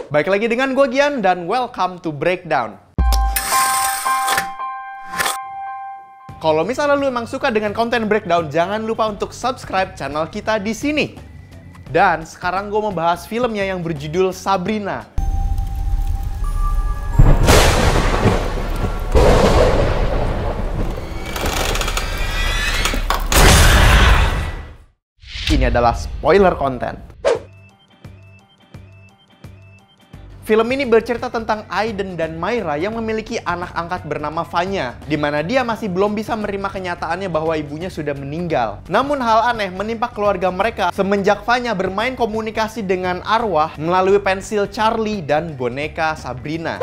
Baik lagi dengan gue Gian dan welcome to Breakdown. Kalau misalnya lu emang suka dengan konten Breakdown, jangan lupa untuk subscribe channel kita di sini. Dan sekarang gue mau bahas filmnya yang berjudul Sabrina. Ini adalah spoiler konten. Film ini bercerita tentang Aiden dan Myra yang memiliki anak angkat bernama Vanya, di mana dia masih belum bisa menerima kenyataannya bahwa ibunya sudah meninggal. Namun hal aneh menimpa keluarga mereka semenjak Vanya bermain komunikasi dengan arwah melalui pensil Charlie dan boneka Sabrina.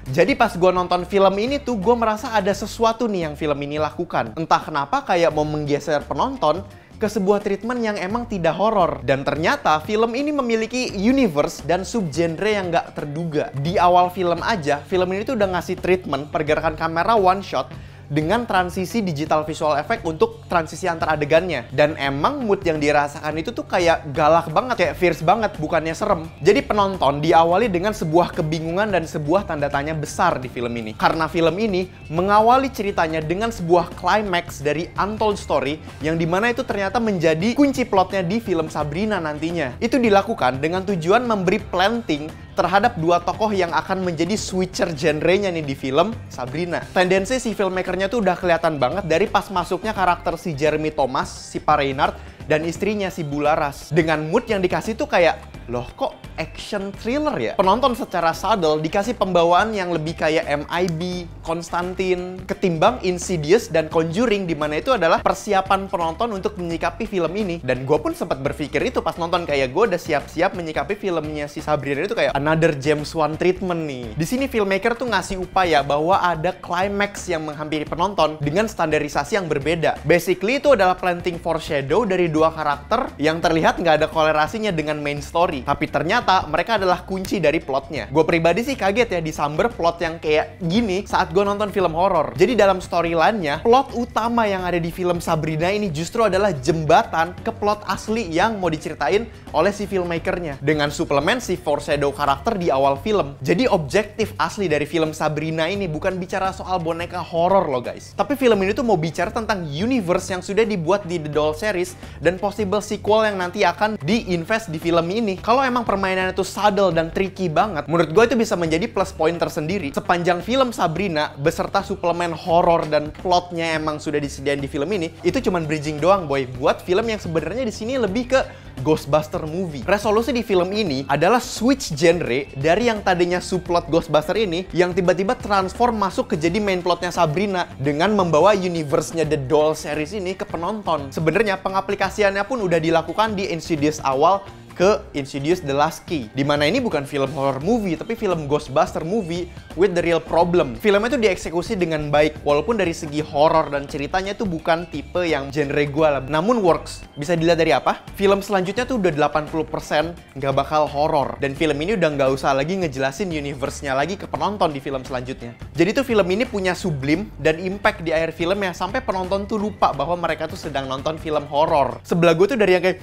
Jadi pas gue nonton film ini tuh, gue merasa ada sesuatu nih yang film ini lakukan. Entah kenapa kayak mau menggeser penonton ke sebuah treatment yang emang tidak horor. Dan ternyata film ini memiliki universe dan subgenre yang gak terduga. Di awal film aja, film ini tuh udah ngasih treatment pergerakan kamera one shot dengan transisi digital visual effect untuk transisi antar adegannya. Dan emang mood yang dirasakan itu tuh kayak galak banget, kayak fierce banget, bukannya serem. Jadi penonton diawali dengan sebuah kebingungan dan sebuah tanda tanya besar di film ini. Karena film ini mengawali ceritanya dengan sebuah climax dari untold story yang dimana itu ternyata menjadi kunci plotnya di film Sabrina nantinya. Itu dilakukan dengan tujuan memberi planting terhadap dua tokoh yang akan menjadi switcher genrenya nih di film Sabrina. Tendensi si filmmakernya tuh udah kelihatan banget dari pas masuknya karakter si Jeremy Thomas, si Pa Reynard, dan istrinya si Bularas. Dengan mood yang dikasih tuh kayak, loh kok action thriller ya? Penonton secara subtle dikasih pembawaan yang lebih kayak MIB, Constantine, ketimbang Insidious dan Conjuring, dimana itu adalah persiapan penonton untuk menyikapi film ini. Dan gue pun sempat berpikir itu pas nonton, kayak gue udah siap-siap menyikapi filmnya si Sabrina itu kayak another James Wan treatment nih. Di sini filmmaker tuh ngasih upaya bahwa ada climax yang menghampiri penonton dengan standarisasi yang berbeda. Basically itu adalah planting foreshadow dari dua karakter yang terlihat nggak ada kolerasinya dengan main story. Tapi ternyata mereka adalah kunci dari plotnya. Gue pribadi sih kaget ya disamber plot yang kayak gini saat gue nonton film horor. Jadi dalam storyline-nya, plot utama yang ada di film Sabrina ini justru adalah jembatan ke plot asli yang mau diceritain oleh si filmmakernya. Dengan suplemen si foreshadow karakter di awal film. Jadi objektif asli dari film Sabrina ini bukan bicara soal boneka horor loh guys. Tapi film ini tuh mau bicara tentang universe yang sudah dibuat di The Doll series dan possible sequel yang nanti akan diinvest di film ini. Kalau emang permainan itu subtle dan tricky banget, menurut gue itu bisa menjadi plus point tersendiri. Sepanjang film Sabrina beserta suplemen horor dan plotnya emang sudah disediain di film ini, itu cuman bridging doang boy, buat film yang sebenarnya di sini lebih ke Ghostbuster movie. Resolusi di film ini adalah switch genre dari yang tadinya subplot Ghostbuster ini yang tiba-tiba transform masuk ke jadi main plotnya Sabrina dengan membawa universe-nya The Doll series ini ke penonton. Sebenarnya pengaplikasiannya pun udah dilakukan di Insidious awal ke Insidious The Last Key. Dimana ini bukan film horror movie, tapi film Ghostbuster movie with the real problem. Filmnya itu dieksekusi dengan baik, walaupun dari segi horror dan ceritanya itu bukan tipe yang genre gue lah. Namun works. Bisa dilihat dari apa? Film selanjutnya tuh udah 80% nggak bakal horror. Dan film ini udah nggak usah lagi ngejelasin universe-nya lagi ke penonton di film selanjutnya. Jadi tuh film ini punya sublim dan impact di akhir filmnya sampai penonton tuh lupa bahwa mereka tuh sedang nonton film horror. Sebelah gue tuh dari yang kayak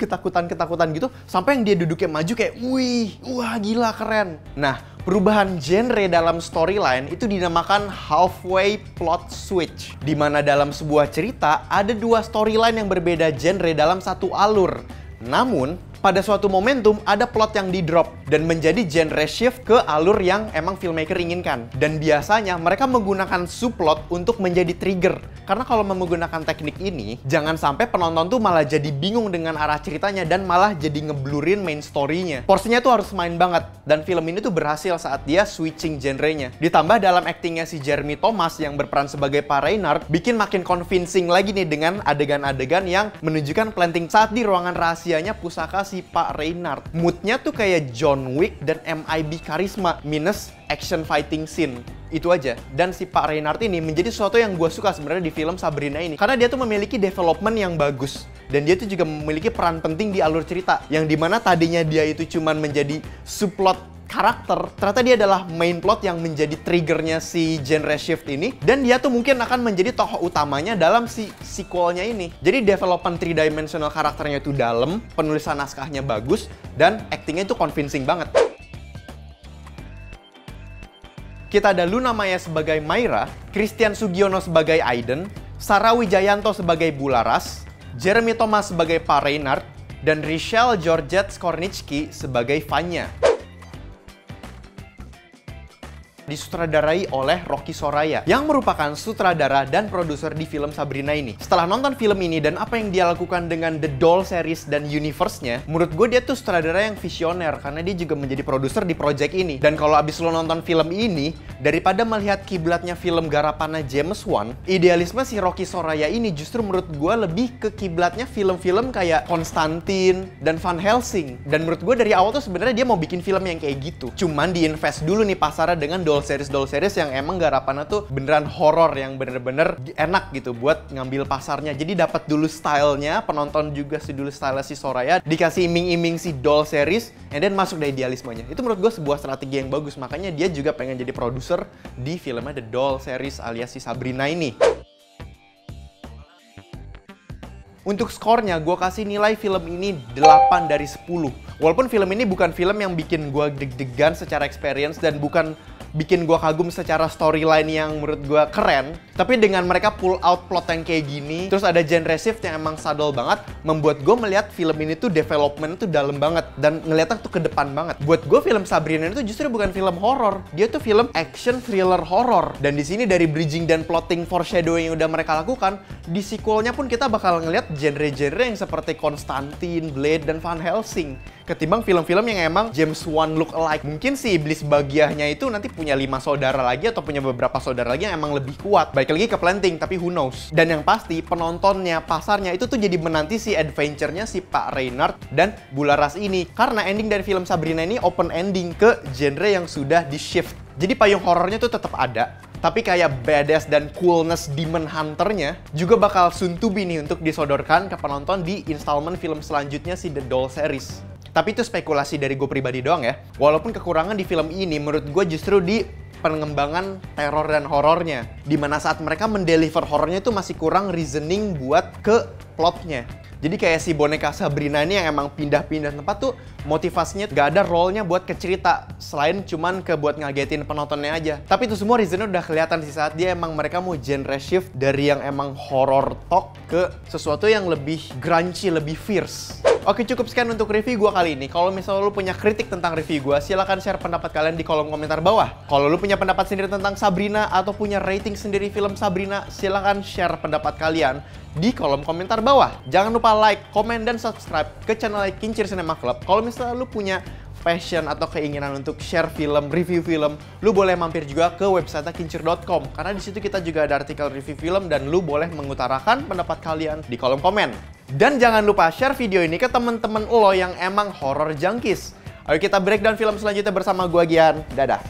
ketakutan-ketakutan gitu, sampai yang dia duduknya maju kayak, wih, wah gila keren. Nah, perubahan genre dalam storyline itu dinamakan halfway plot switch. Dimana dalam sebuah cerita ada dua storyline yang berbeda genre dalam satu alur. Namun, pada suatu momentum ada plot yang di-drop dan menjadi genre shift ke alur yang emang filmmaker inginkan. Dan biasanya mereka menggunakan subplot untuk menjadi trigger. Karena kalau menggunakan teknik ini, jangan sampai penonton tuh malah jadi bingung dengan arah ceritanya dan malah jadi ngeblurin main story-nya. Porsinya tuh harus main banget. Dan film ini tuh berhasil saat dia switching genrenya. Ditambah dalam aktingnya si Jeremy Thomas yang berperan sebagai Pa Reynard, bikin makin convincing lagi nih dengan adegan-adegan yang menunjukkan planting saat di ruangan rahasianya pusaka si Pa Reynard. Moodnya tuh kayak John Wick dan MIB karisma minus action fighting scene. Itu aja. Dan si Pa Reynard ini menjadi sesuatu yang gue suka sebenarnya di film Sabrina ini. Karena dia tuh memiliki development yang bagus. Dan dia tuh juga memiliki peran penting di alur cerita. Yang dimana tadinya dia itu cuman menjadi subplot karakter, ternyata dia adalah main plot yang menjadi triggernya si genre shift ini, dan dia tuh mungkin akan menjadi tokoh utamanya dalam si sequelnya ini. Jadi development 3-dimensional karakternya itu dalam, penulisan naskahnya bagus, dan actingnya itu convincing banget. Kita ada Luna Maya sebagai Myra, Christian Sugiono sebagai Aiden, Sarah Wijayanto sebagai Bularas, Jeremy Thomas sebagai Pa Reynard, dan Richelle Georgette Skornicki sebagai Vanya. Disutradarai oleh Rocky Soraya, yang merupakan sutradara dan produser di film Sabrina ini. Setelah nonton film ini dan apa yang dia lakukan dengan The Doll series dan universe-nya, menurut gue dia tuh sutradara yang visioner, karena dia juga menjadi produser di project ini. Dan kalau abis lo nonton film ini, daripada melihat kiblatnya film garapannya James Wan, idealisme si Rocky Soraya ini justru menurut gue lebih ke kiblatnya film-film kayak Konstantin dan Van Helsing. Dan menurut gue dari awal tuh sebenarnya dia mau bikin film yang kayak gitu. Cuman diinvest dulu nih pasarnya dengan doll series yang emang garapannya tuh beneran horor, yang bener-bener enak gitu buat ngambil pasarnya. Jadi dapat dulu stylenya, penonton juga sih dulu style si Soraya, dikasih iming-iming si doll series, and then masuk dari idealismenya. Itu menurut gue sebuah strategi yang bagus, makanya dia juga pengen jadi produser di filmnya The Doll series alias si Sabrina ini. Untuk skornya, gue kasih nilai film ini 8 dari 10. Walaupun film ini bukan film yang bikin gue deg-degan secara experience dan bukan bikin gue kagum secara storyline yang menurut gue keren, tapi dengan mereka pull out plot yang kayak gini, terus ada genre shift yang emang subtle banget, membuat gue melihat film ini tuh development tuh dalam banget dan ngeliatnya tuh ke depan banget. Buat gue film Sabrina itu justru bukan film horror, dia tuh film action thriller horror. Dan di sini dari bridging dan plotting foreshadowing yang udah mereka lakukan, di sequelnya pun kita bakal ngeliat genre-genre yang seperti Konstantin, Blade, dan Van Helsing, ketimbang film-film yang emang James Wan look alike. Mungkin si iblis bagiahnya itu nanti punya 5 saudara lagi atau punya beberapa saudara lagi yang emang lebih kuat. Baik lagi ke planting, tapi who knows. Dan yang pasti penontonnya, pasarnya itu tuh jadi menanti si adventure-nya si Pa Reynard dan Bularas ini. Karena ending dari film Sabrina ini open ending ke genre yang sudah di shift. Jadi payung horornya tuh tetap ada, tapi kayak badass dan coolness demon hunter-nya juga bakal soon to be nih untuk disodorkan ke penonton di installment film selanjutnya si The Doll series. Tapi itu spekulasi dari gue pribadi doang ya. Walaupun kekurangan di film ini menurut gue justru di pengembangan teror dan horornya. Dimana saat mereka mendeliver horornya itu masih kurang reasoning buat ke plotnya. Jadi kayak si boneka Sabrina ini yang emang pindah-pindah tempat tuh motivasinya gak ada role-nya buat ke cerita, selain cuman ke buat ngagetin penontonnya aja. Tapi itu semua reasonnya udah kelihatan sih saat dia emang mereka mau genre shift dari yang emang horror talk ke sesuatu yang lebih grungy, lebih fierce. Oke, cukup sekian untuk review gue kali ini. Kalau misalnya lu punya kritik tentang review gue, silahkan share pendapat kalian di kolom komentar bawah. Kalau lu punya pendapat sendiri tentang Sabrina atau punya rating sendiri film Sabrina, silahkan share pendapat kalian di kolom komentar bawah. Jangan lupa like, komen, dan subscribe ke channel Kincir Cinema Club. Kalau misalnya lu punya passion atau keinginan untuk share film, review film, lu boleh mampir juga ke website kincir.com, karena di situ kita juga ada artikel review film dan lu boleh mengutarakan pendapat kalian di kolom komen. Dan jangan lupa share video ini ke temen-temen lo yang emang horror junkies. Ayo kita breakdown film selanjutnya bersama gua Gian. Dadah.